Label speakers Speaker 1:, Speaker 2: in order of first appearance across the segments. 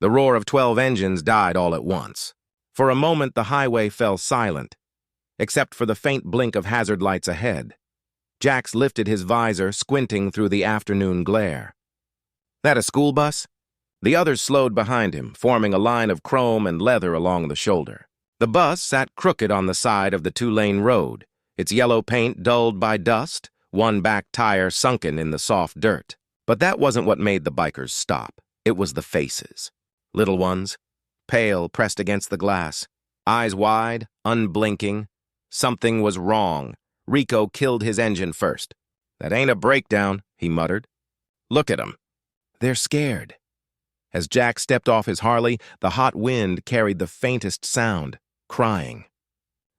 Speaker 1: The roar of 12 engines died all at once. For a moment, the highway fell silent, except for the faint blink of hazard lights ahead. Jax lifted his visor, squinting through the afternoon glare. That a school bus? The others slowed behind him, forming a line of chrome and leather along the shoulder. The bus sat crooked on the side of the two-lane road, its yellow paint dulled by dust, one back tire sunken in the soft dirt. But that wasn't what made the bikers stop. It was the faces. Little ones, pale, pressed against the glass, eyes wide, unblinking. Something was wrong. Rico killed his engine first. "That ain't a breakdown," he muttered. "Look at 'em. They're scared." As Jack stepped off his Harley, the hot wind carried the faintest sound, crying.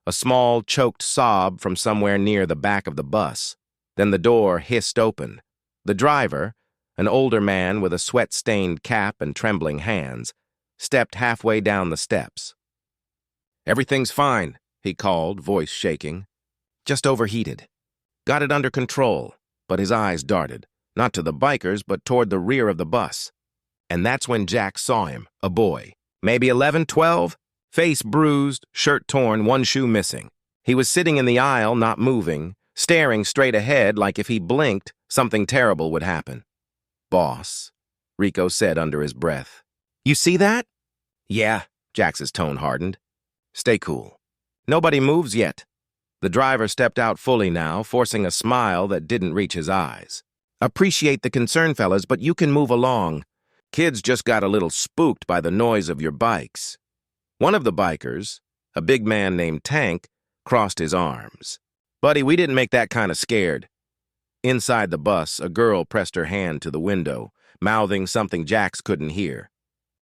Speaker 1: A small, choked sob from somewhere near the back of the bus. Then the door hissed open. The driver, an older man with a sweat-stained cap and trembling hands, stepped halfway down the steps. "Everything's fine," he called, voice shaking. "Just overheated. Got it under control," but his eyes darted, not to the bikers, but toward the rear of the bus. And that's when Jack saw him, a boy, maybe 11, 12, face bruised, shirt torn, one shoe missing. He was sitting in the aisle, not moving, staring straight ahead like if he blinked, something terrible would happen. "Boss," Rico said under his breath. "You see that?" "Yeah," Jax's tone hardened. "Stay cool. Nobody moves yet." The driver stepped out fully now, forcing a smile that didn't reach his eyes. "Appreciate the concern, fellas, but you can move along. Kids just got a little spooked by the noise of your bikes." One of the bikers, a big man named Tank, crossed his arms. "Buddy, we didn't make that kind of scared." Inside the bus, a girl pressed her hand to the window, mouthing something Jax couldn't hear.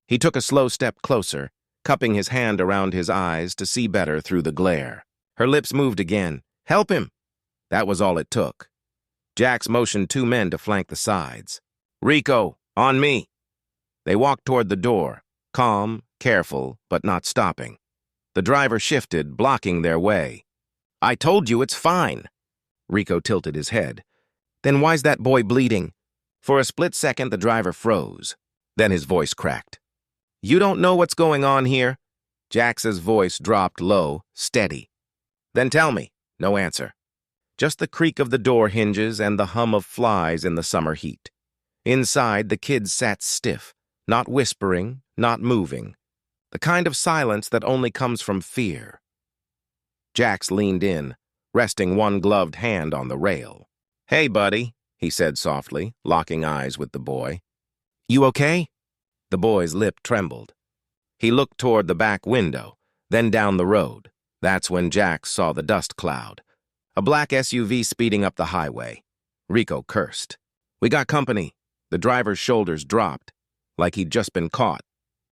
Speaker 1: He took a slow step closer, cupping his hand around his eyes to see better through the glare. Her lips moved again. "Help him!" That was all it took. Jax motioned two men to flank the sides. "Rico, on me!" They walked toward the door, calm, careful, but not stopping. The driver shifted, blocking their way. "I told you it's fine." Rico tilted his head. "Then why's that boy bleeding?" For a split second, the driver froze. Then his voice cracked. "You don't know what's going on here?" Jax's voice dropped low, steady. "Then tell me." No answer. Just the creak of the door hinges and the hum of flies in the summer heat. Inside, the kids sat stiff, not whispering, not moving. The kind of silence that only comes from fear. Jax leaned in, resting one gloved hand on the rail. "Hey, buddy," he said softly, locking eyes with the boy. "You okay?" The boy's lip trembled. He looked toward the back window, then down the road. That's when Jax saw the dust cloud. A black SUV speeding up the highway. Rico cursed. "We got company." The driver's shoulders dropped, like he'd just been caught.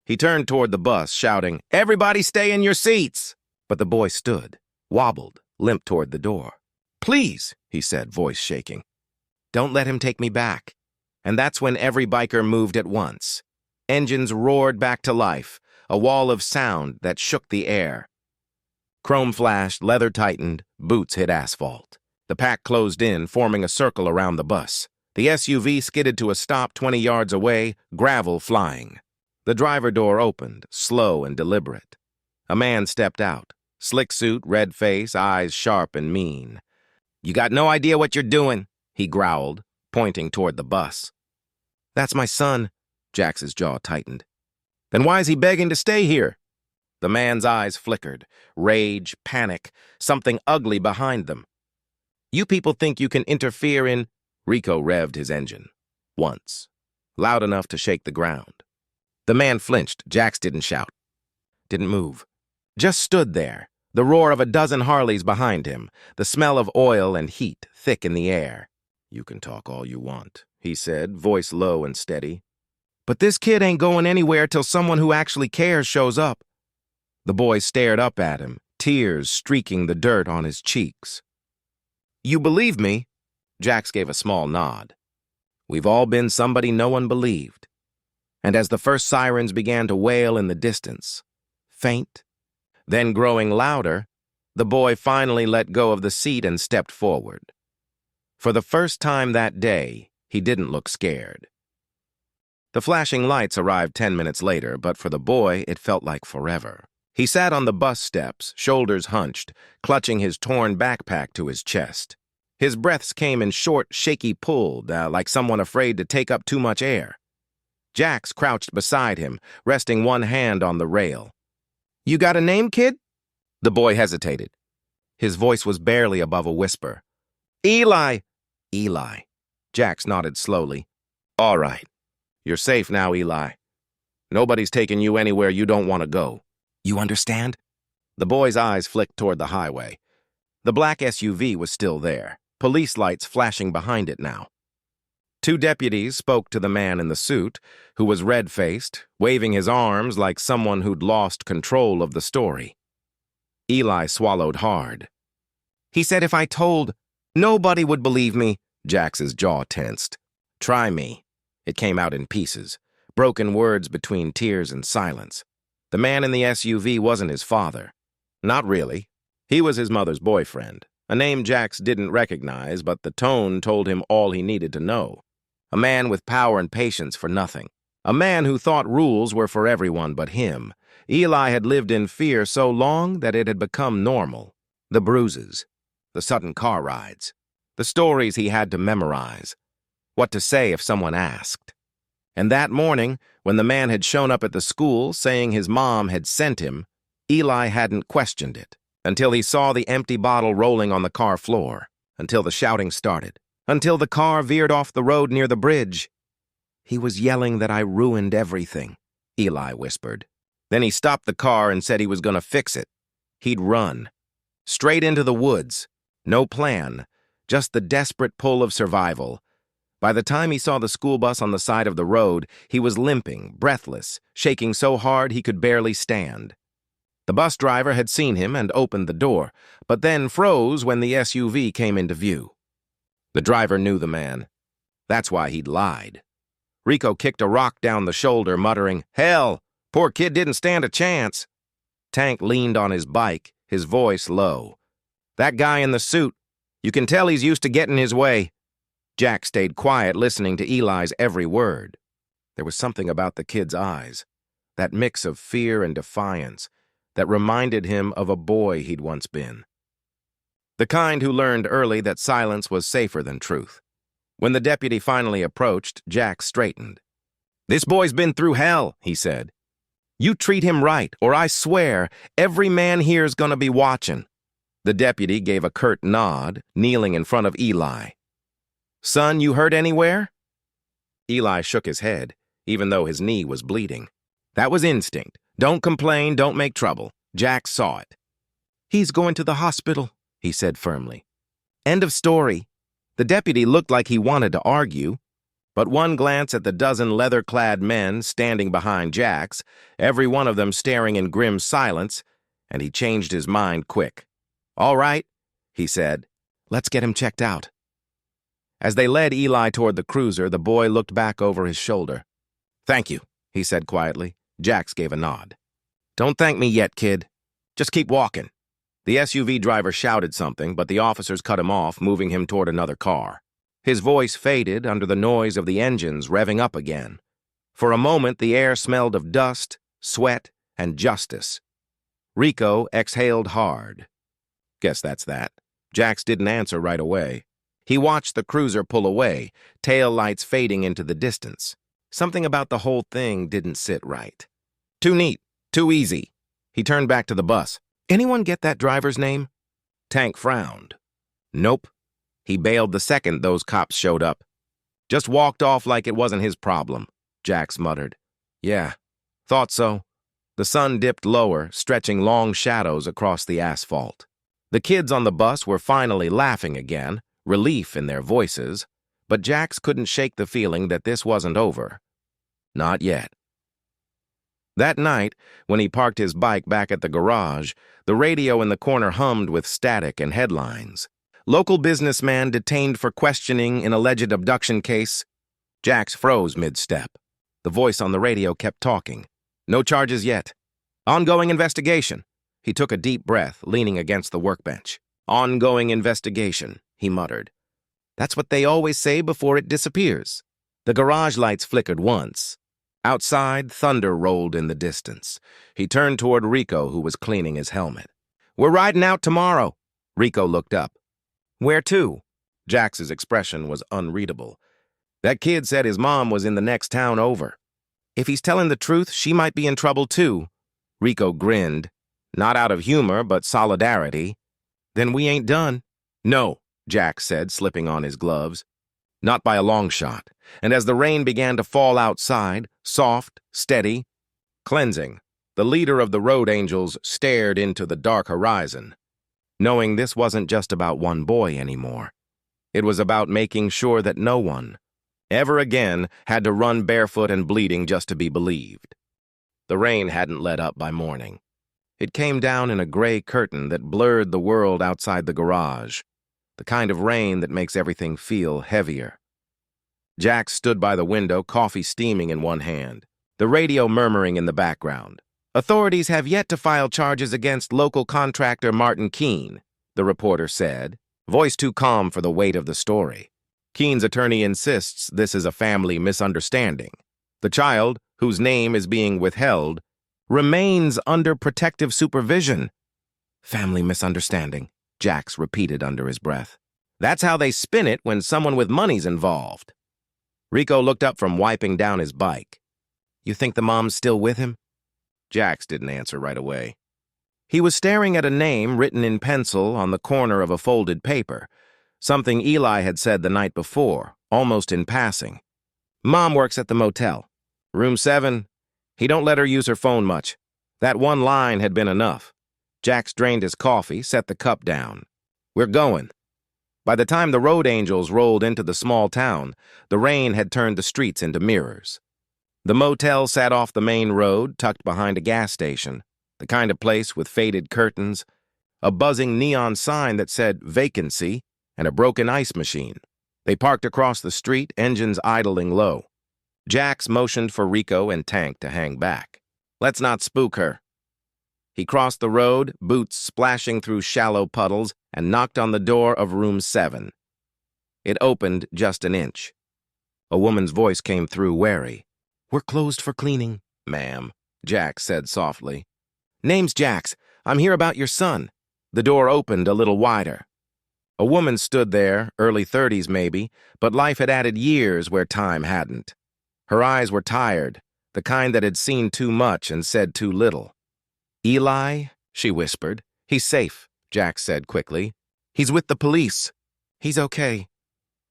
Speaker 1: He turned toward the bus, shouting, "Everybody stay in your seats!" But the boy stood, wobbled, limped toward the door. "Please," he said, voice shaking. "Don't let him take me back." And that's when every biker moved at once. Engines roared back to life, a wall of sound that shook the air. Chrome flashed, leather tightened, boots hit asphalt. The pack closed in, forming a circle around the bus. The SUV skidded to a stop 20 yards away, gravel flying. The driver door opened, slow and deliberate. A man stepped out, slick suit, red face, eyes sharp and mean. "You got no idea what you're doing," he growled, pointing toward the bus. "That's my son." Jax's jaw tightened. "Then why is he begging to stay here?" The man's eyes flickered, rage, panic, something ugly behind them. "You people think you can interfere in—" Rico revved his engine. Once. Loud enough to shake the ground. The man flinched. Jax didn't shout. Didn't move. Just stood there, the roar of a dozen Harleys behind him, the smell of oil and heat thick in the air. "You can talk all you want," he said, voice low and steady. "But this kid ain't going anywhere till someone who actually cares shows up." The boy stared up at him, tears streaking the dirt on his cheeks. "You believe me?" Jax gave a small nod. "We've all been somebody no one believed." And as the first sirens began to wail in the distance, faint, then growing louder, the boy finally let go of the seat and stepped forward. For the first time that day, he didn't look scared. The flashing lights arrived 10 minutes later, but for the boy, it felt like forever. He sat on the bus steps, shoulders hunched, clutching his torn backpack to his chest. His breaths came in short, shaky pulls, like someone afraid to take up too much air. Jax crouched beside him, resting one hand on the rail. "You got a name, kid?" The boy hesitated. His voice was barely above a whisper. "Eli." "Eli." Jax nodded slowly. "All right. You're safe now, Eli. Nobody's taking you anywhere you don't want to go. You understand?" The boy's eyes flicked toward the highway. The black SUV was still there, police lights flashing behind it now. Two deputies spoke to the man in the suit, who was red-faced, waving his arms like someone who'd lost control of the story. Eli swallowed hard. "He said if I told, nobody would believe me." Jax's jaw tensed. "Try me." It came out in pieces, broken words between tears and silence. The man in the SUV wasn't his father. Not really. He was his mother's boyfriend, a name Jax didn't recognize, but the tone told him all he needed to know. A man with power and patience for nothing. A man who thought rules were for everyone but him. Eli had lived in fear so long that it had become normal. The bruises, the sudden car rides, the stories he had to memorize, what to say if someone asked. And that morning, when the man had shown up at the school saying his mom had sent him, Eli hadn't questioned it, until he saw the empty bottle rolling on the car floor, until the shouting started, until the car veered off the road near the bridge. "He was yelling that I ruined everything," Eli whispered. Then he stopped the car and said he was going to fix it. He'd run. Straight into the woods. No plan, just the desperate pull of survival. By the time he saw the school bus on the side of the road, he was limping, breathless, shaking so hard he could barely stand. The bus driver had seen him and opened the door, but then froze when the SUV came into view. The driver knew the man. That's why he'd lied. Rico kicked a rock down the shoulder, muttering, "Hell, poor kid didn't stand a chance." Tank leaned on his bike, his voice low. "That guy in the suit, you can tell he's used to getting his way." Jack stayed quiet, listening to Eli's every word. There was something about the kid's eyes, that mix of fear and defiance, that reminded him of a boy he'd once been. The kind who learned early that silence was safer than truth. When the deputy finally approached, Jack straightened. "This boy's been through hell," he said. "You treat him right, or I swear every man here's gonna be watching." The deputy gave a curt nod, kneeling in front of Eli. "Son, you hurt anywhere?" Eli shook his head, even though his knee was bleeding. "That was instinct. Don't complain, don't make trouble." Jack saw it. "He's going to the hospital," he said firmly. End of story. The deputy looked like he wanted to argue, but one glance at the dozen leather-clad men standing behind Jax, every one of them staring in grim silence, and he changed his mind quick. "All right," he said. "Let's get him checked out." As they led Eli toward the cruiser, the boy looked back over his shoulder. "Thank you," he said quietly. Jax gave a nod. "Don't thank me yet, kid. Just keep walking." The SUV driver shouted something, but the officers cut him off, moving him toward another car. His voice faded under the noise of the engines revving up again. For a moment, the air smelled of dust, sweat, and justice. Rico exhaled hard. Guess that's that. Jax didn't answer right away. He watched the cruiser pull away, tail lights fading into the distance. Something about the whole thing didn't sit right. Too neat, too easy. He turned back to the bus. "Anyone get that driver's name?" Tank frowned. "Nope." He bailed the second those cops showed up. "Just walked off like it wasn't his problem," Jax muttered. "Yeah, thought so." The sun dipped lower, stretching long shadows across the asphalt. The kids on the bus were finally laughing again, relief in their voices, but Jax couldn't shake the feeling that this wasn't over. Not yet. That night, when he parked his bike back at the garage, the radio in the corner hummed with static and headlines. "Local businessman detained for questioning in alleged abduction case." Jax froze mid-step. The voice on the radio kept talking. "No charges yet. Ongoing investigation." He took a deep breath, leaning against the workbench. "Ongoing investigation," he muttered. "That's what they always say before it disappears." The garage lights flickered once, Outside, thunder rolled in the distance. He turned toward Rico, who was cleaning his helmet. "We're riding out tomorrow." Rico looked up. "Where to?" Jax's expression was unreadable. "That kid said his mom was in the next town over." "If he's telling the truth, she might be in trouble too." Rico grinned, not out of humor, but solidarity. "Then we ain't done." "No," Jax said, slipping on his gloves. "Not by a long shot." And as the rain began to fall outside, soft, steady, cleansing, the leader of the Road Angels stared into the dark horizon, knowing this wasn't just about one boy anymore. It was about making sure that no one, ever again, had to run barefoot and bleeding just to be believed. The rain hadn't let up by morning. It came down in a gray curtain that blurred the world outside the garage, the kind of rain that makes everything feel heavier. Jax stood by the window, coffee steaming in one hand, the radio murmuring in the background. "Authorities have yet to file charges against local contractor Martin Keene," the reporter said, voice too calm for the weight of the story. "Keene's attorney insists this is a family misunderstanding. The child, whose name is being withheld, remains under protective supervision." "Family misunderstanding," Jax repeated under his breath. "That's how they spin it when someone with money's involved." Rico looked up from wiping down his bike. "You think the mom's still with him?" Jax didn't answer right away. He was staring at a name written in pencil on the corner of a folded paper, something Eli had said the night before, almost in passing. "Mom works at the motel. Room 7. He don't let her use her phone much. That one line had been enough." Jax drained his coffee, set the cup down. "We're going." By the time the Road Angels rolled into the small town, the rain had turned the streets into mirrors. The motel sat off the main road, tucked behind a gas station, the kind of place with faded curtains, a buzzing neon sign that said vacancy, and a broken ice machine. They parked across the street, engines idling low. Jax motioned for Rico and Tank to hang back. "Let's not spook her." He crossed the road, boots splashing through shallow puddles, and knocked on the door of room 7. It opened just an inch. A woman's voice came through, wary. "We're closed for cleaning, ma'am," Jax said softly. "Name's Jax. I'm here about your son." The door opened a little wider. A woman stood there, early 30s maybe, but life had added years where time hadn't. Her eyes were tired, the kind that had seen too much and said too little. "Eli," she whispered. "He's safe," Jax said quickly. "He's with the police." "He's okay."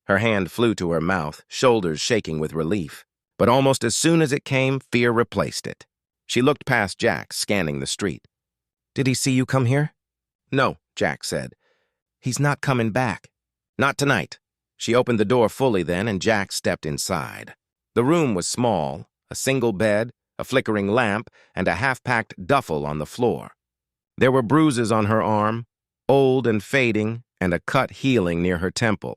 Speaker 1: Her hand flew to her mouth, shoulders shaking with relief. But almost as soon as it came, fear replaced it. She looked past Jax, scanning the street. "Did he see you come here?" "No," Jax said. "He's not coming back." "Not tonight." She opened the door fully then, and Jax stepped inside. The room was small, a single bed, a flickering lamp, and a half-packed duffel on the floor. There were bruises on her arm, old and fading, and a cut healing near her temple.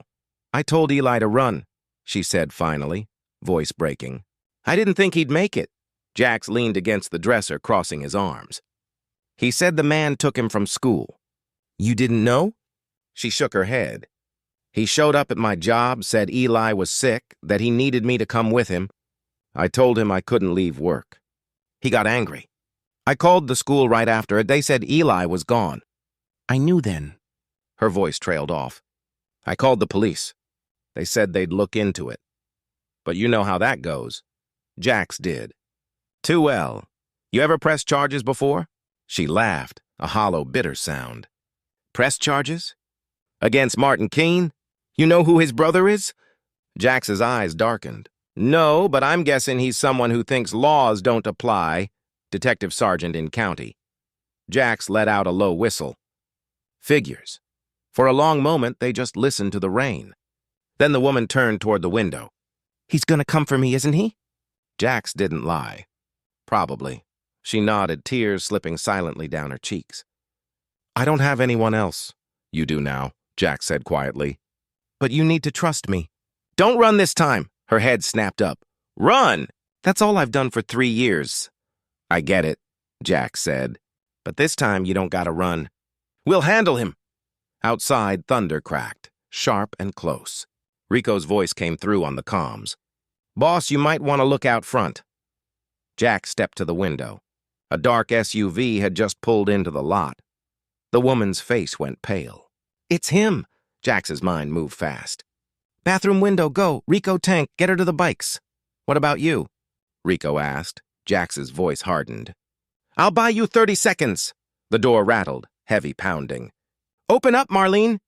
Speaker 1: "I told Eli to run," she said finally, voice breaking. "I didn't think he'd make it." Jax leaned against the dresser, crossing his arms. "He said the man took him from school." "You didn't know?" She shook her head. "He showed up at my job, said Eli was sick, that he needed me to come with him. I told him I couldn't leave work. He got angry. I called the school right after it. They said Eli was gone." "I knew then." Her voice trailed off. "I called the police. They said they'd look into it. But you know how that goes." Jax did. "Too well. You ever pressed charges before?" She laughed, a hollow, bitter sound. "Pressed charges? Against Martin Keene? You know who his brother is?" Jax's eyes darkened. "No, but I'm guessing he's someone who thinks laws don't apply. Detective sergeant in county." Jax let out a low whistle. Figures. For a long moment, they just listened to the rain. Then the woman turned toward the window. "He's gonna come for me, isn't he?" Jax didn't lie. "Probably." She nodded, tears slipping silently down her cheeks. "I don't have anyone else." "You do now," Jax said quietly. "But you need to trust me." "Don't run this time." Her head snapped up. "Run! That's all I've done for 3 years." "I get it," Jax said. "But this time you don't gotta run. We'll handle him." Outside, thunder cracked, sharp and close. Rico's voice came through on the comms. "Boss, you might want to look out front." Jack stepped to the window. A dark SUV had just pulled into the lot. The woman's face went pale. "It's him!" Jax's mind moved fast. "Bathroom window, go! Rico, tank, get her to the bikes." "What about you?" Rico asked. Jax's voice hardened. "I'll buy you 30 seconds." The door rattled, heavy pounding. "Open up, Marlene!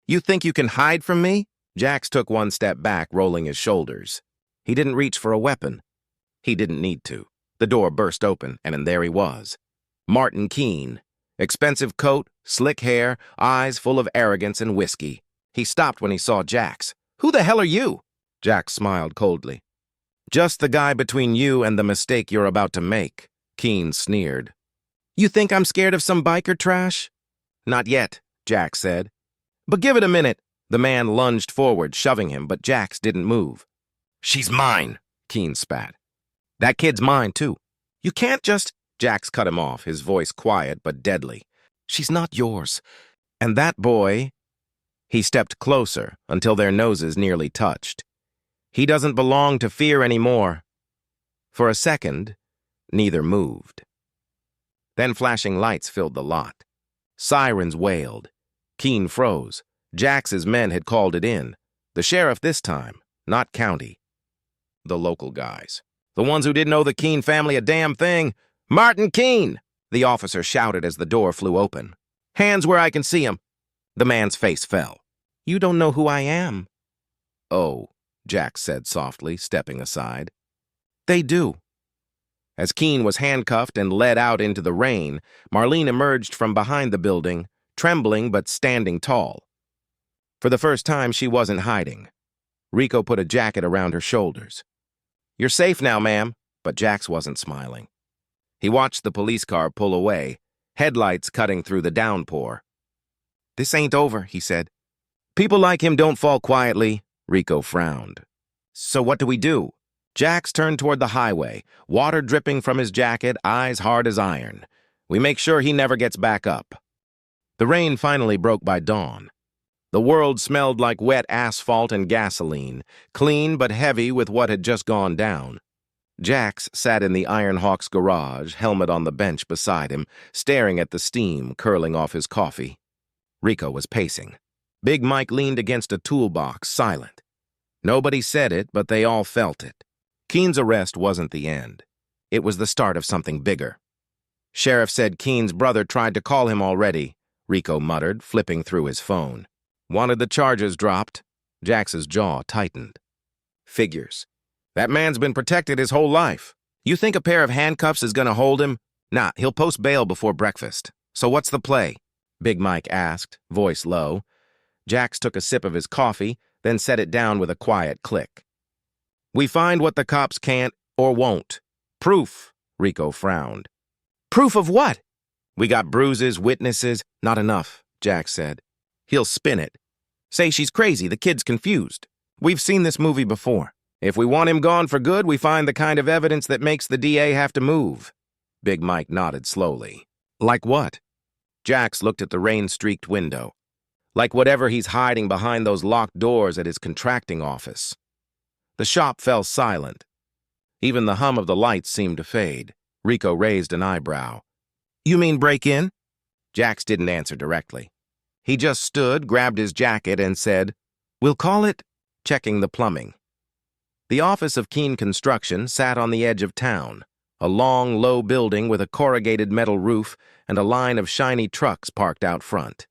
Speaker 1: You think you can hide from me?" Jax took one step back, rolling his shoulders. He didn't reach for a weapon. He didn't need to. The door burst open, and there he was. Martin Keene. Expensive coat, slick hair, eyes full of arrogance and whiskey. He stopped when he saw Jax. "Who the hell are you?" Jax smiled coldly. "Just the guy between you and the mistake you're about to make," Keene sneered. "You think I'm scared of some biker trash?" "Not yet," Jax said. "But give it a minute." The man lunged forward, shoving him, but Jax didn't move. "She's mine," Keene spat. "That kid's mine, too. You can't just—" Jax cut him off, his voice quiet but deadly. "She's not yours. And that boy—" He stepped closer until their noses nearly touched. "He doesn't belong to fear anymore." For a second, neither moved. Then flashing lights filled the lot. Sirens wailed. Keene froze. Jax's men had called it in. The sheriff this time, not county. The local guys. The ones who didn't owe the Keene family a damn thing. "Martin Keene!" the officer shouted as the door flew open. "Hands where I can see 'em." The man's face fell. "You don't know who I am." "Oh," Jax said softly, stepping aside. "They do." As Keene was handcuffed and led out into the rain, Marlene emerged from behind the building, trembling but standing tall. For the first time, she wasn't hiding. Rico put a jacket around her shoulders. "You're safe now, ma'am," but Jax wasn't smiling. He watched the police car pull away, headlights cutting through the downpour. "This ain't over," he said. "People like him don't fall quietly," Rico frowned. "So what do we do?" Jax turned toward the highway, water dripping from his jacket, eyes hard as iron. "We make sure he never gets back up." The rain finally broke by dawn. The world smelled like wet asphalt and gasoline, clean but heavy with what had just gone down. Jax sat in the Iron Hawk's garage, helmet on the bench beside him, staring at the steam curling off his coffee. Rico was pacing. Big Mike leaned against a toolbox, silent. Nobody said it, but they all felt it. Keene's arrest wasn't the end. It was the start of something bigger. "Sheriff said Keene's brother tried to call him already," Rico muttered, flipping through his phone. "Wanted the charges dropped." Jax's jaw tightened. "Figures. That man's been protected his whole life. You think a pair of handcuffs is gonna hold him? Nah, he'll post bail before breakfast. So what's the play?" Big Mike asked, voice low. Jax took a sip of his coffee, then set it down with a quiet click. "We find what the cops can't or won't. Proof," Rico frowned. "Proof of what?" "We got bruises, witnesses." "Not enough," Jax said. "He'll spin it. Say she's crazy, the kid's confused. We've seen this movie before. If we want him gone for good, we find the kind of evidence that makes the DA have to move." Big Mike nodded slowly. "Like what?" Jax looked at the rain-streaked window. "Like whatever he's hiding behind those locked doors at his contracting office." The shop fell silent. Even the hum of the lights seemed to fade. Rico raised an eyebrow. "You mean break in?" Jax didn't answer directly. He just stood, grabbed his jacket, and said, "We'll call it," checking the plumbing. The office of Keene Construction sat on the edge of town, a long, low building with a corrugated metal roof and a line of shiny trucks parked out front.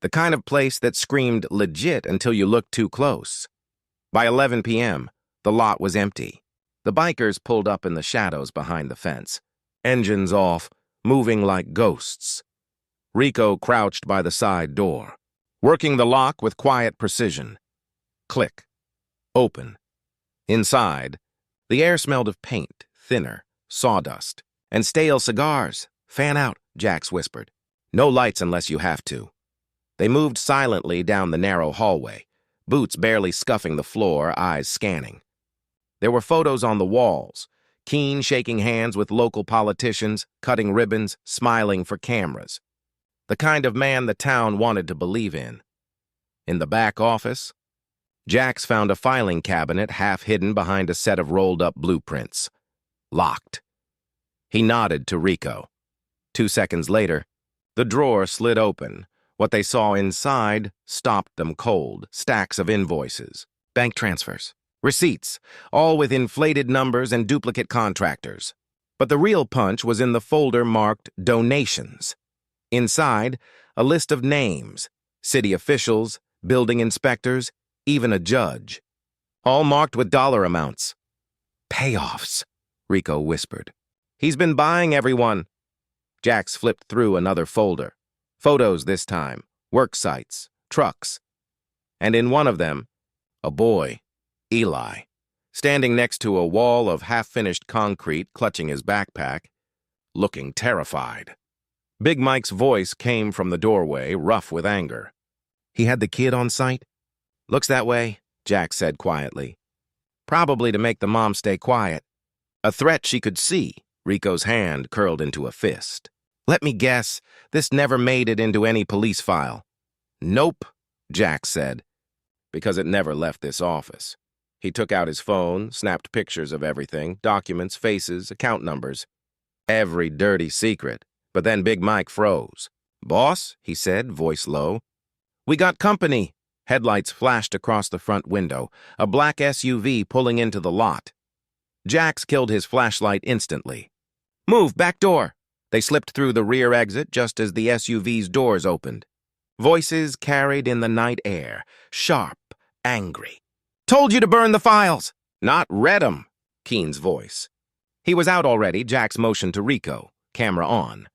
Speaker 1: The kind of place that screamed legit until you looked too close. By 11 p.m., the lot was empty. The bikers pulled up in the shadows behind the fence, engines off, moving like ghosts. Rico crouched by the side door, working the lock with quiet precision. Click. Open. Inside, the air smelled of paint, thinner, sawdust, and stale cigars. "Fan out," Jax whispered. "No lights unless you have to." They moved silently down the narrow hallway, boots barely scuffing the floor, eyes scanning. There were photos on the walls, Keene shaking hands with local politicians, cutting ribbons, smiling for cameras. The kind of man the town wanted to believe in. In the back office, Jax found a filing cabinet half hidden behind a set of rolled-up blueprints. Locked. He nodded to Rico. 2 seconds later, the drawer slid open. What they saw inside stopped them cold. Stacks of invoices, bank transfers, receipts, all with inflated numbers and duplicate contractors. But the real punch was in the folder marked Donations. Inside, a list of names, city officials, building inspectors, even a judge. All marked with dollar amounts. Payoffs, Rico whispered. He's been buying everyone. Jax flipped through another folder. Photos this time, work sites, trucks. And in one of them, a boy, Eli, standing next to a wall of half-finished concrete, clutching his backpack, looking terrified. Big Mike's voice came from the doorway, rough with anger. He had the kid on sight? Looks that way, Jax said quietly. Probably to make the mom stay quiet. A threat she could see. Rico's hand curled into a fist. Let me guess, this never made it into any police file. Nope, Jax said, because it never left this office. He took out his phone, snapped pictures of everything, documents, faces, account numbers. Every dirty secret. But then Big Mike froze. Boss, he said, voice low. We got company. Headlights flashed across the front window, a black SUV pulling into the lot. Jax killed his flashlight instantly. Move, back door. They slipped through the rear exit just as the SUV's doors opened. Voices carried in the night air, sharp, angry. Told you to burn the files! Not read 'em, Keen's voice. He was out already. Jax motioned to Rico, camera on.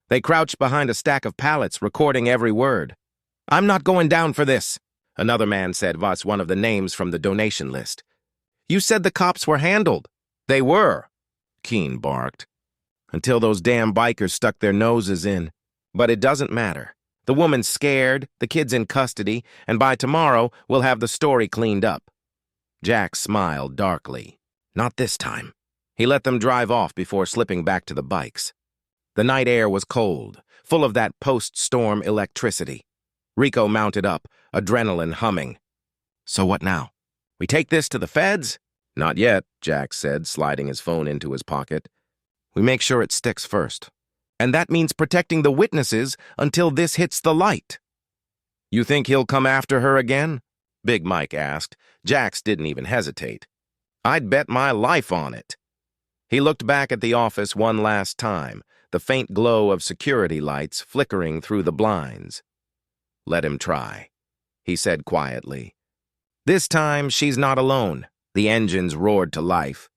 Speaker 1: They crouched behind a stack of pallets, recording every word. I'm not going down for this, another man said, was one of the names from the donation list. You said the cops were handled. They were, Keen barked. Until those damn bikers stuck their noses in. But it doesn't matter. The woman's scared, the kid's in custody, and by tomorrow, we'll have the story cleaned up. Jax smiled darkly. Not this time. He let them drive off before slipping back to the bikes. The night air was cold, full of that post-storm electricity. Rico mounted up, adrenaline humming. So what now? We take this to the feds? Not yet, Jax said, sliding his phone into his pocket. We make sure it sticks first. And that means protecting the witnesses until this hits the light. You think he'll come after her again? Big Mike asked. Jax didn't even hesitate. I'd bet my life on it. He looked back at the office one last time, the faint glow of security lights flickering through the blinds. Let him try, he said quietly. This time, she's not alone. The engines roared to life,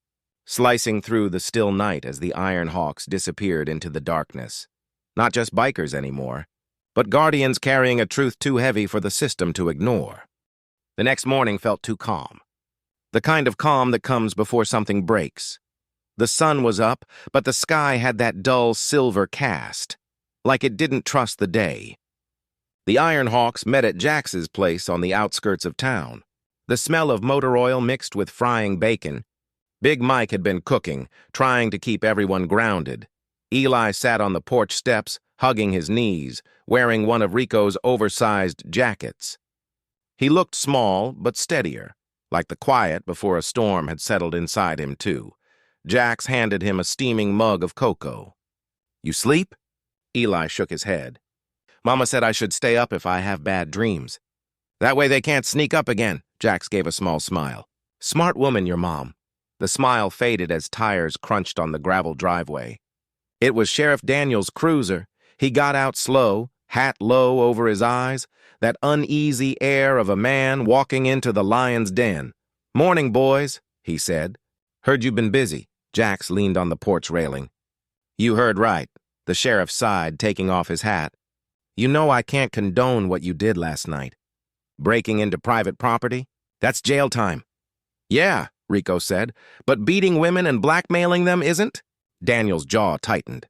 Speaker 1: slicing through the still night as the Iron Hawks disappeared into the darkness. Not just bikers anymore, but guardians carrying a truth too heavy for the system to ignore. The next morning felt too calm. The kind of calm that comes before something breaks. The sun was up, but the sky had that dull silver cast, like it didn't trust the day. The Iron Hawks met at Jax's place on the outskirts of town. The smell of motor oil mixed with frying bacon. Big Mike had been cooking, trying to keep everyone grounded. Eli sat on the porch steps, hugging his knees, wearing one of Rico's oversized jackets. He looked small, but steadier, like the quiet before a storm had settled inside him, too. Jax handed him a steaming mug of cocoa. You sleep? Eli shook his head. Mama said I should stay up if I have bad dreams. That way they can't sneak up again, Jax gave a small smile. Smart woman, your mom. The smile faded as tires crunched on the gravel driveway. It was Sheriff Daniels' cruiser. He got out slow, hat low over his eyes, that uneasy air of a man walking into the lion's den. Morning, boys, he said. Heard you've been busy. Jax leaned on the porch railing. You heard right, the sheriff sighed, taking off his hat. You know I can't condone what you did last night. Breaking into private property? That's jail time. Yeah, Rico said, but beating women and blackmailing them isn't? Daniel's jaw tightened.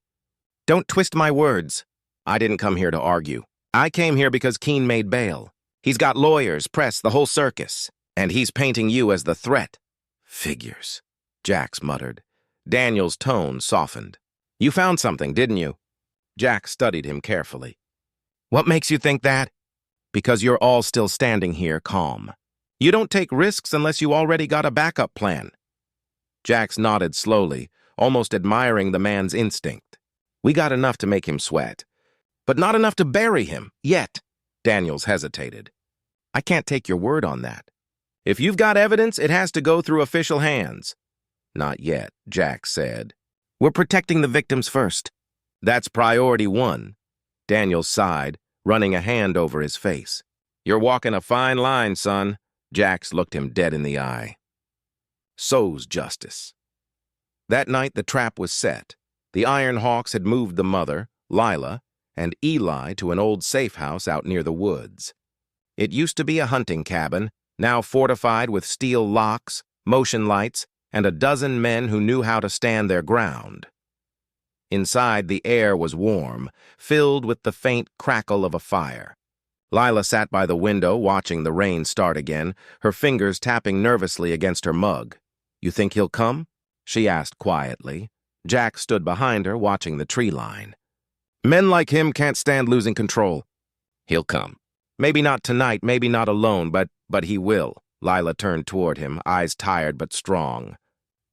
Speaker 1: Don't twist my words. I didn't come here to argue. I came here because Keen made bail. He's got lawyers, press, the whole circus. And he's painting you as the threat. Figures, Jax muttered. Daniel's tone softened. You found something, didn't you? Jax studied him carefully. What makes you think that? Because you're all still standing here calm. You don't take risks unless you already got a backup plan. Jax nodded slowly, almost admiring the man's instinct. "We got enough to make him sweat, but not enough to bury him, yet." Daniels hesitated. "I can't take your word on that. If you've got evidence, it has to go through official hands." "Not yet," Jack said. "We're protecting the victims first. That's priority one." Daniels sighed, running a hand over his face. "You're walking a fine line, son." Jax looked him dead in the eye. "So's justice." That night the trap was set. The Iron Hawks had moved the mother, Lila, and Eli to an old safe house out near the woods. It used to be a hunting cabin, now fortified with steel locks, motion lights, and a dozen men who knew how to stand their ground. Inside, the air was warm, filled with the faint crackle of a fire. Lila sat by the window watching the rain start again, her fingers tapping nervously against her mug. "You think he'll come?" she asked quietly. Jack stood behind her, watching the tree line. "Men like him can't stand losing control." "He'll come. Maybe not tonight, maybe not alone, but he will." Lila turned toward him, eyes tired but strong.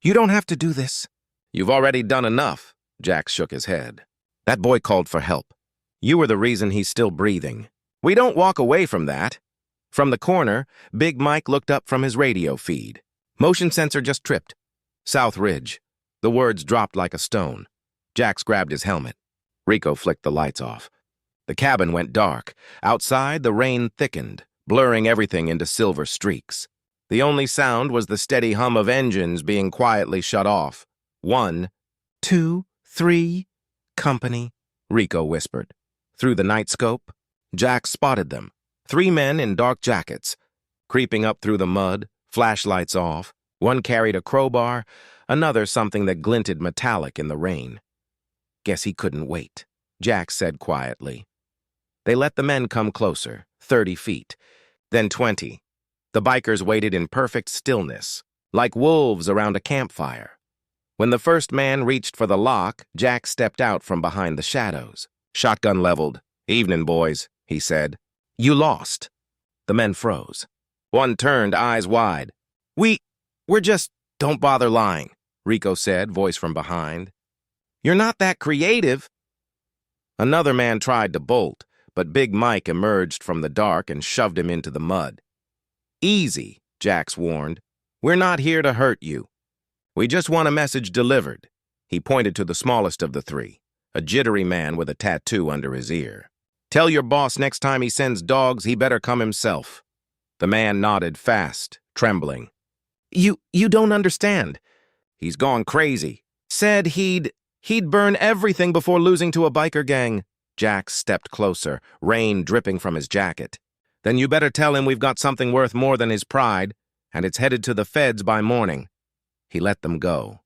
Speaker 1: "You don't have to do this." "You've already done enough." Jack shook his head. "That boy called for help. You were the reason he's still breathing. We don't walk away from that." From the corner, Big Mike looked up from his radio feed. "Motion sensor just tripped. South Ridge." The words dropped like a stone. Jax grabbed his helmet. Rico flicked the lights off. The cabin went dark. Outside, the rain thickened, blurring everything into silver streaks. The only sound was the steady hum of engines being quietly shut off. 1, 2, 3, company, Rico whispered. Through the night scope, Jack spotted them. 3 men in dark jackets, creeping up through the mud, flashlights off. One carried a crowbar, another something that glinted metallic in the rain. "Guess he couldn't wait," Jack said quietly. They let the men come closer, 30 feet, then 20. The bikers waited in perfect stillness, like wolves around a campfire. When the first man reached for the lock, Jack stepped out from behind the shadows. Shotgun leveled. "Evening, boys," he said. "You lost." The men froze. One turned, eyes wide. We're just, don't bother lying," Rico said, voice from behind. "You're not that creative." Another man tried to bolt, but Big Mike emerged from the dark and shoved him into the mud. "Easy," Jax warned. "We're not here to hurt you. We just want a message delivered." He pointed to the smallest of the 3, a jittery man with a tattoo under his ear. "Tell your boss next time he sends dogs he better come himself." The man nodded fast, trembling. You don't understand. He's gone crazy. Said he'd burn everything before losing to a biker gang." Jack stepped closer, rain dripping from his jacket. "Then you better tell him we've got something worth more than his pride, and it's headed to the feds by morning." He let them go.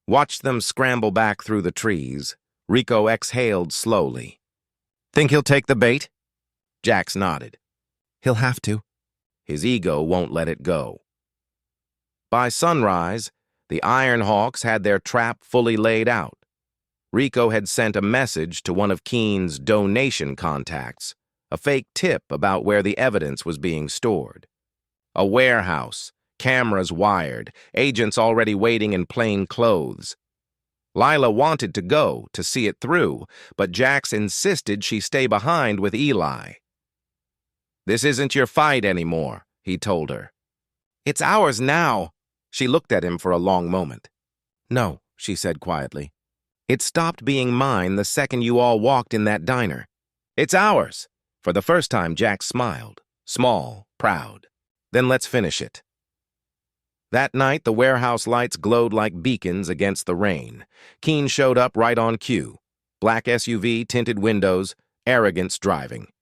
Speaker 1: Watched them scramble back through the trees. Rico exhaled slowly. "Think he'll take the bait?" Jax nodded. "He'll have to. His ego won't let it go." By sunrise, the Iron Hawks had their trap fully laid out. Rico had sent a message to one of Keene's donation contacts, a fake tip about where the evidence was being stored. A warehouse, cameras wired, agents already waiting in plain clothes. Lila wanted to go to see it through, but Jax insisted she stay behind with Eli. "This isn't your fight anymore," he told her. "It's ours now." She looked at him for a long moment. "No," she said quietly. "It stopped being mine the second you all walked in that diner. It's ours." For the first time, Jack smiled, small, proud. "Then let's finish it." That night, the warehouse lights glowed like beacons against the rain. Keene showed up right on cue. Black SUV, tinted windows, arrogance driving.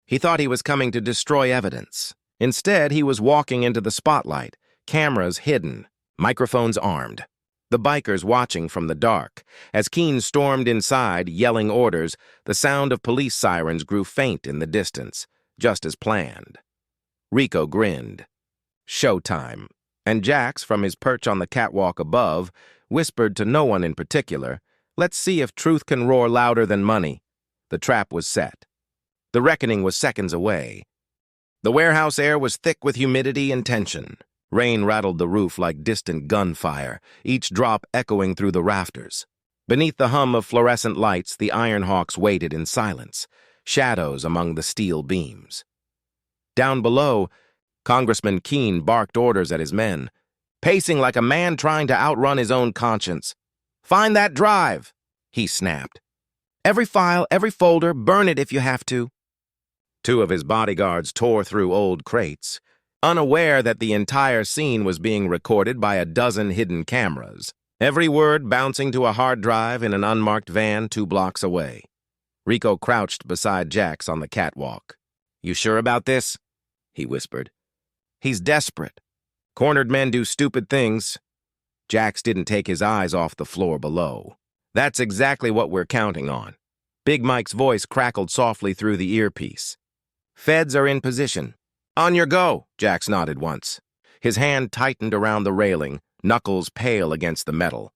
Speaker 1: He thought he was coming to destroy evidence. Instead, he was walking into the spotlight, cameras hidden, microphones armed. The bikers watching from the dark. As Keene stormed inside, yelling orders, the sound of police sirens grew faint in the distance, just as planned. Rico grinned. Showtime. And Jax, from his perch on the catwalk above, whispered to no one in particular, "Let's see if truth can roar louder than money." The trap was set. The reckoning was seconds away. The warehouse air was thick with humidity and tension. Rain rattled the roof like distant gunfire, each drop echoing through the rafters. Beneath the hum of fluorescent lights, the Iron Hawks waited in silence, shadows among the steel beams. Down below, Congressman Keene barked orders at his men, pacing like a man trying to outrun his own conscience. "Find that drive," he snapped. "Every file, every folder, burn it if you have to." Two of his bodyguards tore through old crates, unaware that the entire scene was being recorded by a dozen hidden cameras, every word bouncing to a hard drive in an unmarked van 2 blocks away. Rico crouched beside Jax on the catwalk. "You sure about this?" he whispered. "He's desperate. Cornered men do stupid things." Jax didn't take his eyes off the floor below. "That's exactly what we're counting on." Big Mike's voice crackled softly through the earpiece. "Feds are in position." "On your go," Jax nodded once. His hand tightened around the railing, knuckles pale against the metal.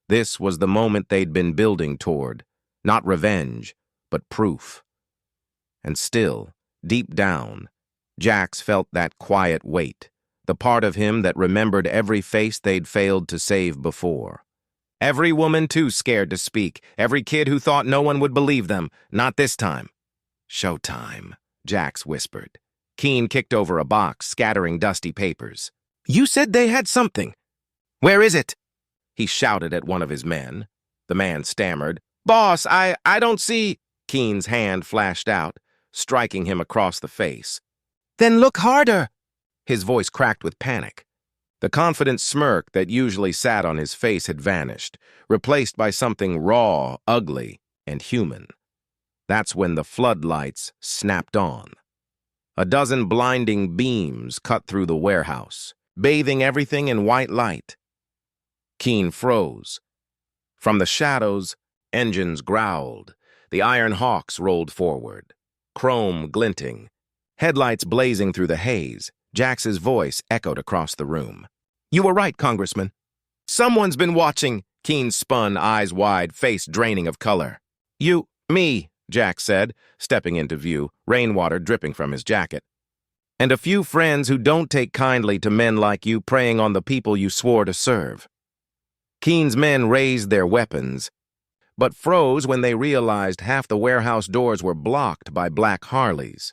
Speaker 1: This was the moment they'd been building toward. Not revenge, but proof. And still, deep down, Jax felt that quiet weight, the part of him that remembered every face they'd failed to save before. Every woman too scared to speak, every kid who thought no one would believe them. Not this time. "Showtime," Jax whispered. Keene kicked over a box, scattering dusty papers. "You said they had something. Where is it?" He shouted at one of his men. The man stammered. "Boss, I don't see—" Keene's hand flashed out, striking him across the face. "Then look harder!" His voice cracked with panic. The confident smirk that usually sat on his face had vanished, replaced by something raw, ugly, and human. That's when the floodlights snapped on. A dozen blinding beams cut through the warehouse, bathing everything in white light. Keene froze. From the shadows, engines growled. The Iron Hawks rolled forward, chrome glinting, headlights blazing through the haze. Jax's voice echoed across the room. "You were right, Congressman. Someone's been watching." Keene spun, eyes wide, face draining of color. Me," Jax said, stepping into view, rainwater dripping from his jacket. "And a few friends who don't take kindly to men like you preying on the people you swore to serve." Keene's men raised their weapons, but froze when they realized half the warehouse doors were blocked by black Harleys.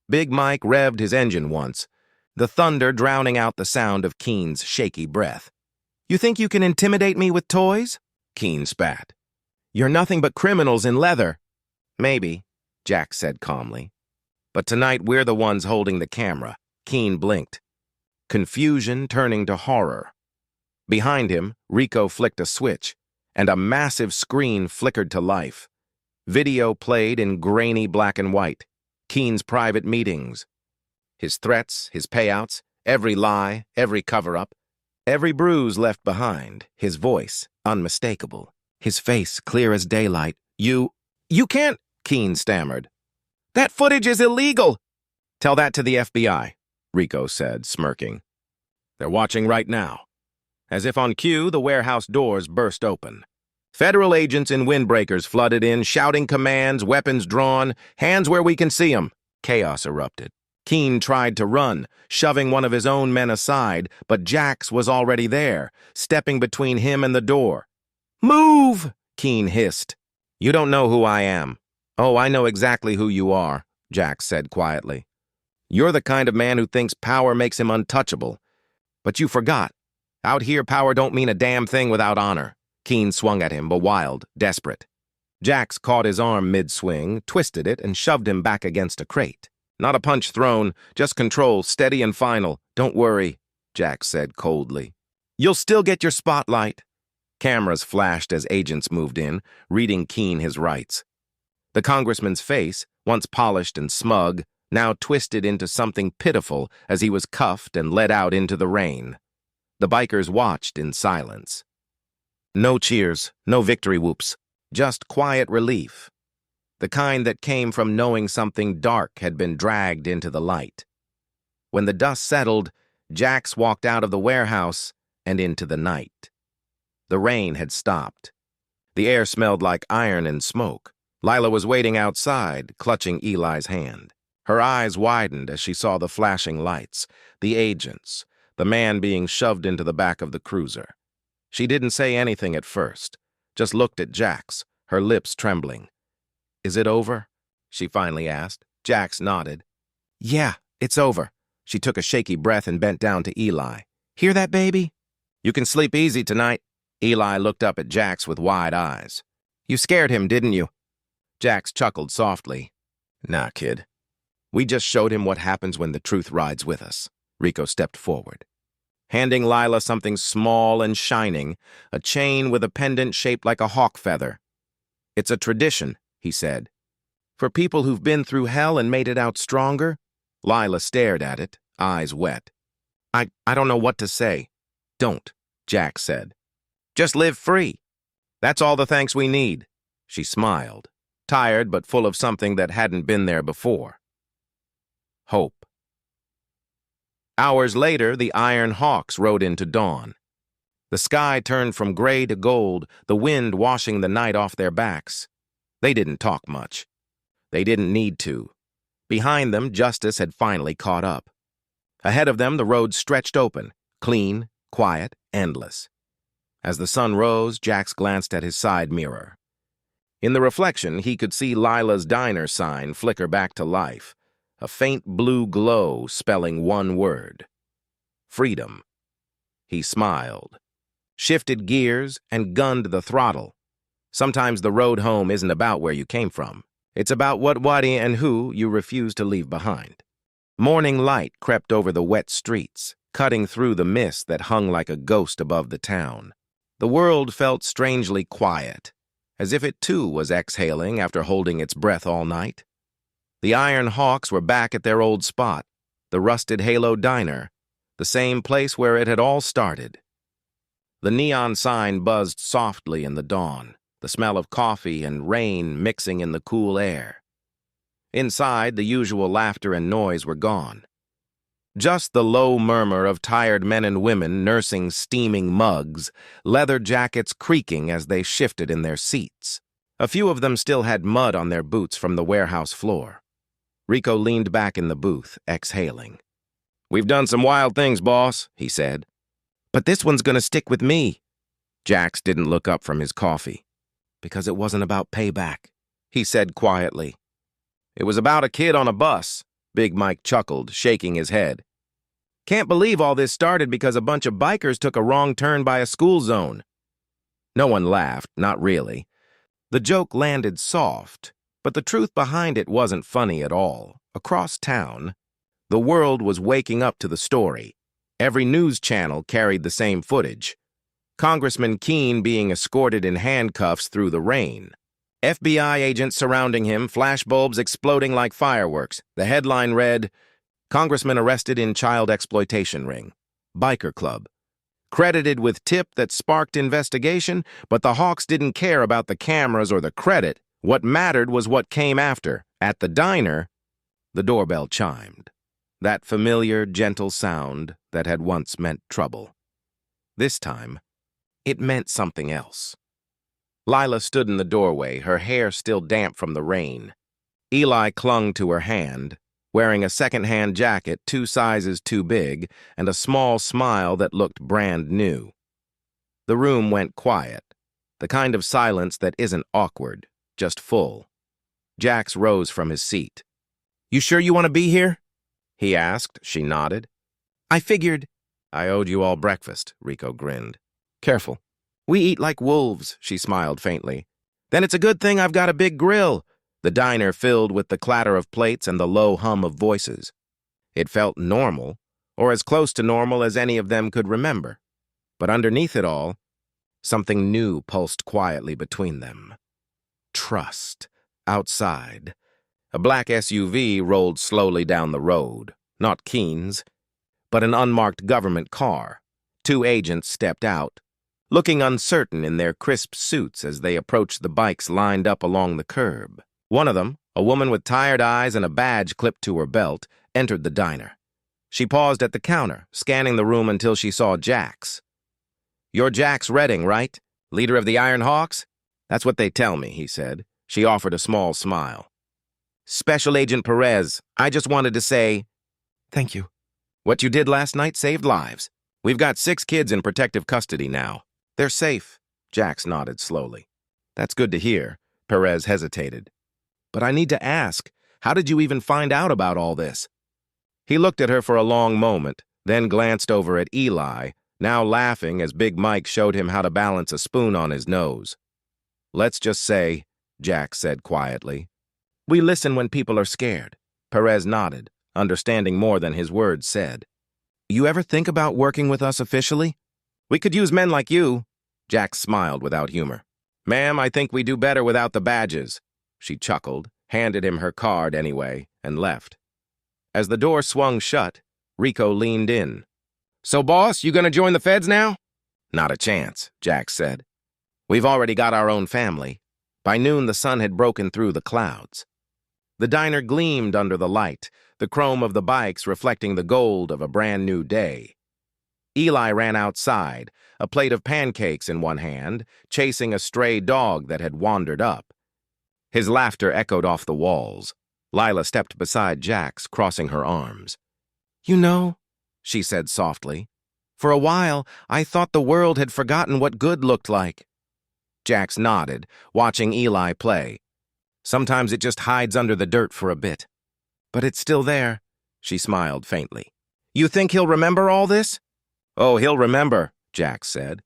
Speaker 1: Big Mike revved his engine once, the thunder drowning out the sound of Keene's shaky breath. "You think you can intimidate me with toys?" Keene spat. "You're nothing but criminals in leather." "Maybe," Jax said calmly. "But tonight we're the ones holding the camera." Keene blinked, confusion turning to horror. Behind him, Rico flicked a switch, and a massive screen flickered to life. Video played in grainy black and white. Keene's private meetings. His threats, his payouts, every lie, every cover-up, every bruise left behind, his voice unmistakable, his face clear as daylight. You can't," Keene stammered. "That footage is illegal." "Tell that to the FBI," Rico said, smirking. "They're watching right now." As if on cue, the warehouse doors burst open. Federal agents in windbreakers flooded in, shouting commands, weapons drawn, "Hands where we can see 'em." Chaos erupted. Keene tried to run, shoving one of his own men aside, but Jax was already there, stepping between him and the door. "Move!" Keene hissed. "You don't know who I am." "Oh, I know exactly who you are," Jax said quietly. "You're the kind of man who thinks power makes him untouchable. But you forgot. Out here, power don't mean a damn thing without honor." Keene swung at him, wild, desperate. Jax caught his arm mid-swing, twisted it, and shoved him back against a crate. "Not a punch thrown, just control, steady and final. Don't worry," Jax said coldly. "You'll still get your spotlight." Cameras flashed as agents moved in, reading Keene his rights. The congressman's face, once polished and smug, now twisted into something pitiful as he was cuffed and led out into the rain. The bikers watched in silence. No cheers, no victory whoops, just quiet relief. The kind that came from knowing something dark had been dragged into the light. When the dust settled, Jax walked out of the warehouse and into the night. The rain had stopped. The air smelled like iron and smoke. Lila was waiting outside, clutching Eli's hand. Her eyes widened as she saw the flashing lights, the agents, the man being shoved into the back of the cruiser. She didn't say anything at first, just looked at Jax, her lips trembling. "Is it over?" she finally asked. Jax nodded. "Yeah, it's over." She took a shaky breath and bent down to Eli. "Hear that, baby?" "You can sleep easy tonight." Eli looked up at Jax with wide eyes. "You scared him, didn't you?" Jax chuckled softly. "Nah, kid. We just showed him what happens when the truth rides with us." Rico stepped forward, handing Lila something small and shining, a chain with a pendant shaped like a hawk feather. "It's a tradition," he said. "For people who've been through hell and made it out stronger." Lila stared at it, eyes wet. I don't know what to say." "Don't," Jack said. "Just live free. That's all the thanks we need." She smiled, tired but full of something that hadn't been there before. Hope. Hours later, the Iron Hawks rode into dawn. The sky turned from gray to gold, the wind washing the night off their backs. They didn't talk much. They didn't need to. Behind them, justice had finally caught up. Ahead of them, the road stretched open, clean, quiet, endless. As the sun rose, Jax glanced at his side mirror. In the reflection, he could see Lila's diner sign flicker back to life, a faint blue glow spelling one word: freedom. He smiled, shifted gears, and gunned the throttle. Sometimes the road home isn't about where you came from. It's about what, and who you refuse to leave behind. Morning light crept over the wet streets, cutting through the mist that hung like a ghost above the town. The world felt strangely quiet, as if it too was exhaling after holding its breath all night. The Iron Hawks were back at their old spot, the Rusted Halo Diner, the same place where it had all started. The neon sign buzzed softly in the dawn, the smell of coffee and rain mixing in the cool air. Inside, the usual laughter and noise were gone. Just the low murmur of tired men and women nursing steaming mugs, leather jackets creaking as they shifted in their seats. A few of them still had mud on their boots from the warehouse floor. Rico leaned back in the booth, exhaling. "We've done some wild things, boss," he said. "But this one's gonna stick with me." Jax didn't look up from his coffee. "Because it wasn't about payback," he said quietly. "It was about a kid on a bus," Big Mike chuckled, shaking his head. "Can't believe all this started because a bunch of bikers took a wrong turn by a school zone." No one laughed, not really. The joke landed soft, but the truth behind it wasn't funny at all. Across town, the world was waking up to the story. Every news channel carried the same footage. Congressman Keene being escorted in handcuffs through the rain. FBI agents surrounding him, flashbulbs exploding like fireworks. The headline read, "Congressman arrested in child exploitation ring. Biker club." Credited with tip that sparked investigation, but the Hawks didn't care about the cameras or the credit. What mattered was what came after. At the diner, the doorbell chimed. That familiar, gentle sound that had once meant trouble. This time, it meant something else. Lila stood in the doorway, her hair still damp from the rain. Eli clung to her hand, wearing a second-hand jacket 2 sizes too big and a small smile that looked brand new. The room went quiet, the kind of silence that isn't awkward, just full. Jax rose from his seat. "You sure you want to be here?" he asked. She nodded. "I figured—" "I owed you all breakfast," Rico grinned. "Careful." "We eat like wolves," she smiled faintly. "Then it's a good thing I've got a big grill." The diner filled with the clatter of plates and the low hum of voices. It felt normal, or as close to normal as any of them could remember. But underneath it all, something new pulsed quietly between them. Trust. Outside, a black SUV rolled slowly down the road. Not Keene's, but an unmarked government car. 2 agents stepped out, looking uncertain in their crisp suits as they approached the bikes lined up along the curb. One of them, a woman with tired eyes and a badge clipped to her belt, entered the diner. She paused at the counter, scanning the room until she saw Jax. "You're Jax Redding, right? Leader of the Iron Hawks?" "That's what they tell me," he said. She offered a small smile. "Special Agent Perez, I just wanted to say—" "Thank you." What you did last night saved lives. We've got 6 kids in protective custody now. They're safe. Jax nodded slowly. That's good to hear. Perez hesitated. But I need to ask, how did you even find out about all this? He looked at her for a long moment, then glanced over at Eli, now laughing as Big Mike showed him how to balance a spoon on his nose. Let's just say, Jax said quietly, we listen when people are scared. Perez nodded, understanding more than his words said. You ever think about working with us officially? We could use men like you. Jax smiled without humor. Ma'am, I think we do better without the badges. She chuckled, handed him her card anyway, and left. As the door swung shut, Rico leaned in. So, boss, you gonna join the feds now? Not a chance, Jax said. We've already got our own family. By noon, the sun had broken through the clouds. The diner gleamed under the light, the chrome of the bikes reflecting the gold of a brand new day. Eli ran outside, a plate of pancakes in one hand, chasing a stray dog that had wandered up. His laughter echoed off the walls. Lila stepped beside Jax, crossing her arms. You know, she said softly, for a while I thought the world had forgotten what good looked like. Jax nodded, watching Eli play. Sometimes it just hides under the dirt for a bit. But it's still there, she smiled faintly. You think he'll remember all this? Oh, he'll remember, Jax said.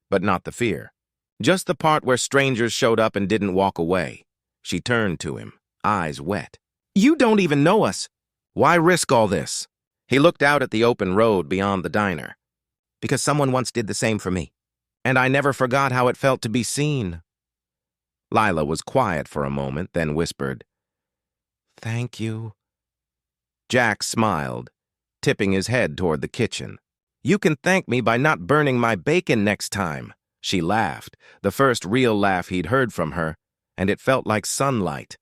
Speaker 1: But not the fear. Just the part where strangers showed up and didn't walk away. She turned to him, eyes wet. You don't even know us. Why risk all this? He looked out at the open road beyond the diner. Because someone once did the same for me. And I never forgot how it felt to be seen. Lila was quiet for a moment, then whispered, Thank you. Jax smiled, tipping his head toward the kitchen. You can thank me by not burning my bacon next time. She laughed, the first real laugh he'd heard from her, and it felt like sunlight.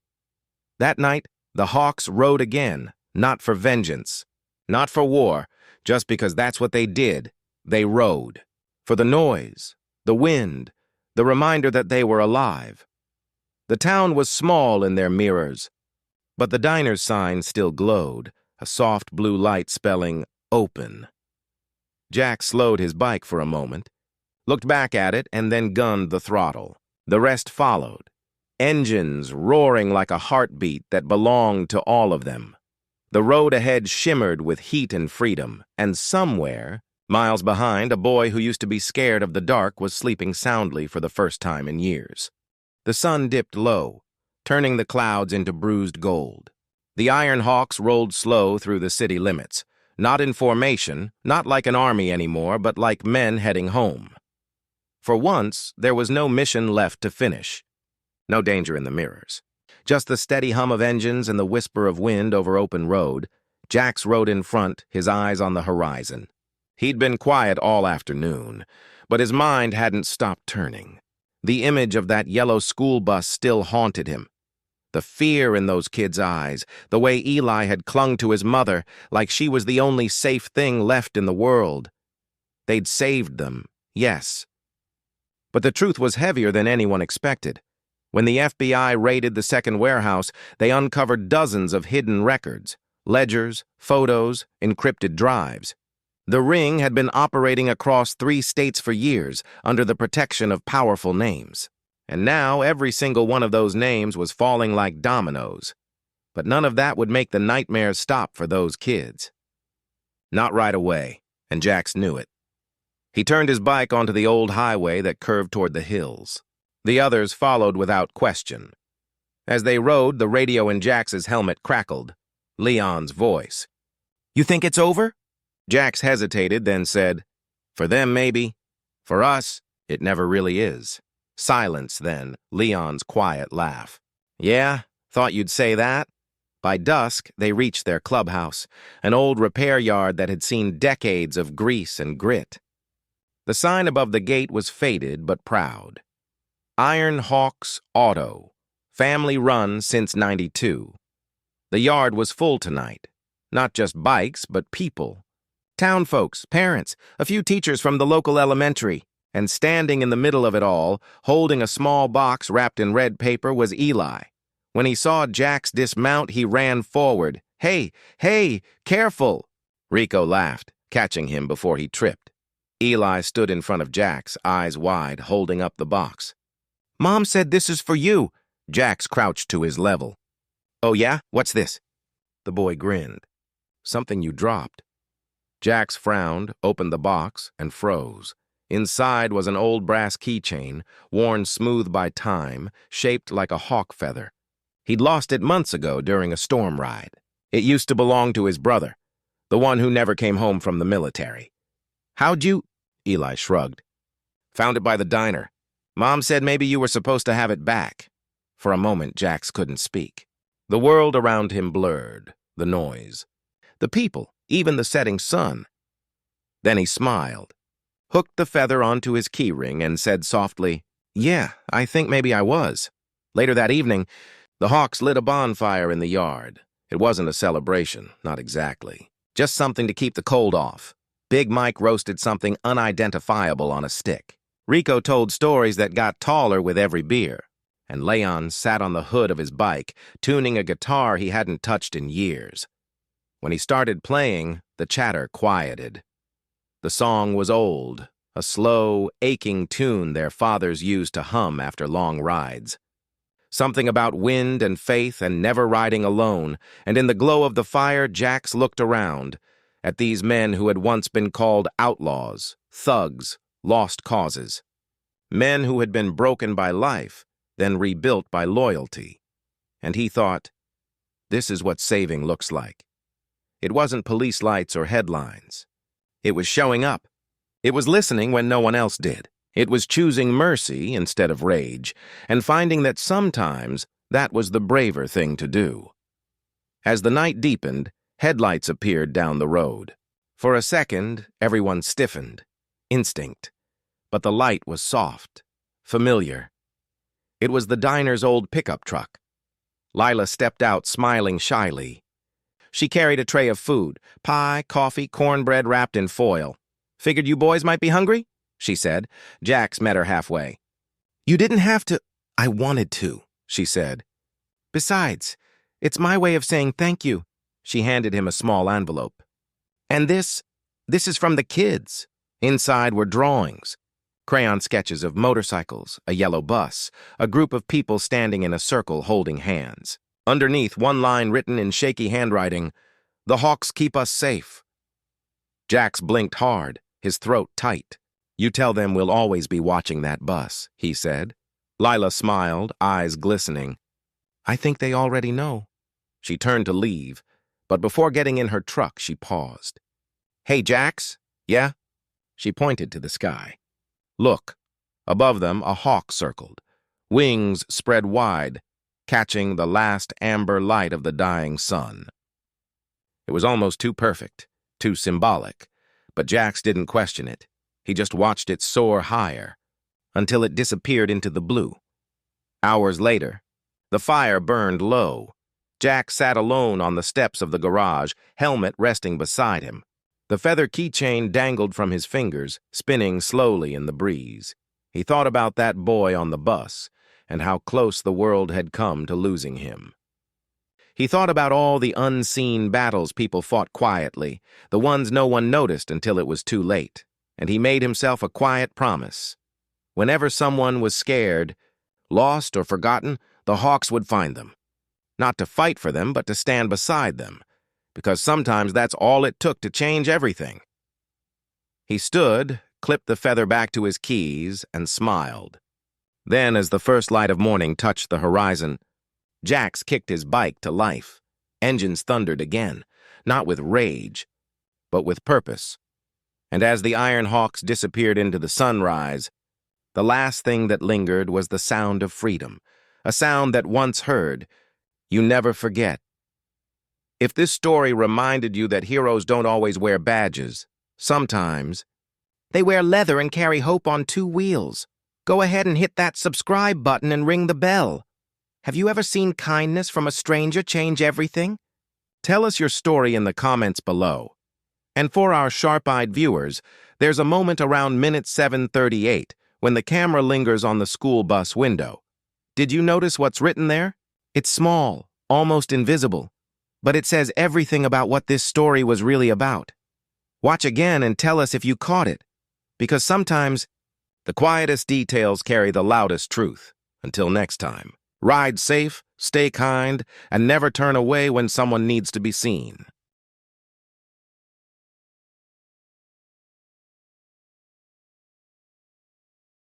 Speaker 1: That night, the Hawks rode again, not for vengeance, not for war, just because that's what they did. They rode. For the noise, the wind, the reminder that they were alive. The town was small in their mirrors, but the diner's sign still glowed, a soft blue light spelling open. Jack slowed his bike for a moment, looked back at it, and then gunned the throttle. The rest followed, engines roaring like a heartbeat that belonged to all of them. The road ahead shimmered with heat and freedom, and somewhere, miles behind, a boy who used to be scared of the dark was sleeping soundly for the first time in years. The sun dipped low, turning the clouds into bruised gold. The Iron Hawks rolled slow through the city limits, not in formation, not like an army anymore, but like men heading home. For once, there was no mission left to finish. No danger in the mirrors. Just the steady hum of engines and the whisper of wind over open road. Jax rode in front, his eyes on the horizon. He'd been quiet all afternoon, but his mind hadn't stopped turning. The image of that yellow school bus still haunted him. The fear in those kids' eyes, the way Eli had clung to his mother like she was the only safe thing left in the world. They'd saved them, yes. But the truth was heavier than anyone expected. When the FBI raided the second warehouse, they uncovered dozens of hidden records, ledgers, photos, encrypted drives. The ring had been operating across 3 states for years under the protection of powerful names. And now every single one of those names was falling like dominoes. But none of that would make the nightmares stop for those kids. Not right away, and Jax knew it. He turned his bike onto the old highway that curved toward the hills. The others followed without question. As they rode, the radio in Jax's helmet crackled. Leon's voice. You think it's over? Jax hesitated, then said, For them, maybe. For us, it never really is. Silence, then, Leon's quiet laugh. Yeah, thought you'd say that. By dusk, they reached their clubhouse, an old repair yard that had seen decades of grease and grit. The sign above the gate was faded but proud. Iron Hawks Auto, family run since '92. The yard was full tonight. Not just bikes, but people. Town folks, parents, a few teachers from the local elementary. And standing in the middle of it all, holding a small box wrapped in red paper, was Eli. When he saw Jax dismount, he ran forward. Hey, careful! Rico laughed, catching him before he tripped. Eli stood in front of Jax, eyes wide, holding up the box. "Mom said this is for you." Jax crouched to his level. "Oh yeah? What's this?" The boy grinned. "Something you dropped." Jax frowned, opened the box, and froze. Inside was an old brass keychain, worn smooth by time, shaped like a hawk feather. He'd lost it months ago during a storm ride. It used to belong to his brother, the one who never came home from the military. "How'd you—" Eli shrugged. "Found it by the diner. Mom said maybe you were supposed to have it back." For a moment, Jax couldn't speak. The world around him blurred, the noise, the people, even the setting sun. Then he smiled, hooked the feather onto his keyring, and said softly, "Yeah, I think maybe I was." Later that evening, the Hawks lit a bonfire in the yard. It wasn't a celebration, not exactly. Just something to keep the cold off. Big Mike roasted something unidentifiable on a stick. Rico told stories that got taller with every beer. And Leon sat on the hood of his bike, tuning a guitar he hadn't touched in years. When he started playing, the chatter quieted. The song was old, a slow, aching tune their fathers used to hum after long rides. Something about wind and faith and never riding alone, and in the glow of the fire, Jax looked around at these men who had once been called outlaws, thugs, lost causes. Men who had been broken by life, then rebuilt by loyalty. And he thought, this is what saving looks like. It wasn't police lights or headlines. It was showing up. It was listening when no one else did. It was choosing mercy instead of rage, and finding that sometimes that was the braver thing to do. As the night deepened, headlights appeared down the road. For a second, everyone stiffened. Instinct. But the light was soft, familiar. It was the diner's old pickup truck. Lila stepped out, smiling shyly. She carried a tray of food, pie, coffee, cornbread wrapped in foil. "Figured you boys might be hungry?" she said. Jax met her halfway. "You didn't have to—" "I wanted to," she said. "Besides, it's my way of saying thank you." She handed him a small envelope. "And this is from the kids." Inside were drawings. Crayon sketches of motorcycles, a yellow bus, a group of people standing in a circle holding hands. Underneath, one line written in shaky handwriting, "The Hawks keep us safe." Jax blinked hard, his throat tight. "You tell them we'll always be watching that bus," he said. Lila smiled, eyes glistening. "I think they already know." She turned to leave, but before getting in her truck, she paused. "Hey, Jax? Yeah?" She pointed to the sky. "Look." Above them, a hawk circled, wings spread wide, catching the last amber light of the dying sun. It was almost too perfect, too symbolic, but Jax didn't question it. He just watched it soar higher, until it disappeared into the blue. Hours later, the fire burned low. Jax sat alone on the steps of the garage, helmet resting beside him. The feather keychain dangled from his fingers, spinning slowly in the breeze. He thought about that boy on the bus, and how close the world had come to losing him. He thought about all the unseen battles people fought quietly, the ones no one noticed until it was too late, and he made himself a quiet promise. Whenever someone was scared, lost or forgotten, the Hawks would find them. Not to fight for them, but to stand beside them, because sometimes that's all it took to change everything. He stood, clipped the feather back to his keys, and smiled. Then, as the first light of morning touched the horizon, Jax kicked his bike to life. Engines thundered again, not with rage, but with purpose. And as the Iron Hawks disappeared into the sunrise, the last thing that lingered was the sound of freedom, a sound that once heard, you never forget. If this story reminded you that heroes don't always wear badges, sometimes they wear leather and carry hope on 2 wheels. Go ahead and hit that subscribe button and ring the bell. Have you ever seen kindness from a stranger change everything? Tell us your story in the comments below. And for our sharp-eyed viewers, there's a moment around minute 7:38 when the camera lingers on the school bus window. Did you notice what's written there? It's small, almost invisible, but it says everything about what this story was really about. Watch again and tell us if you caught it, because sometimes the quietest details carry the loudest truth. Until next time, ride safe, stay kind, and never turn away when someone needs to be seen.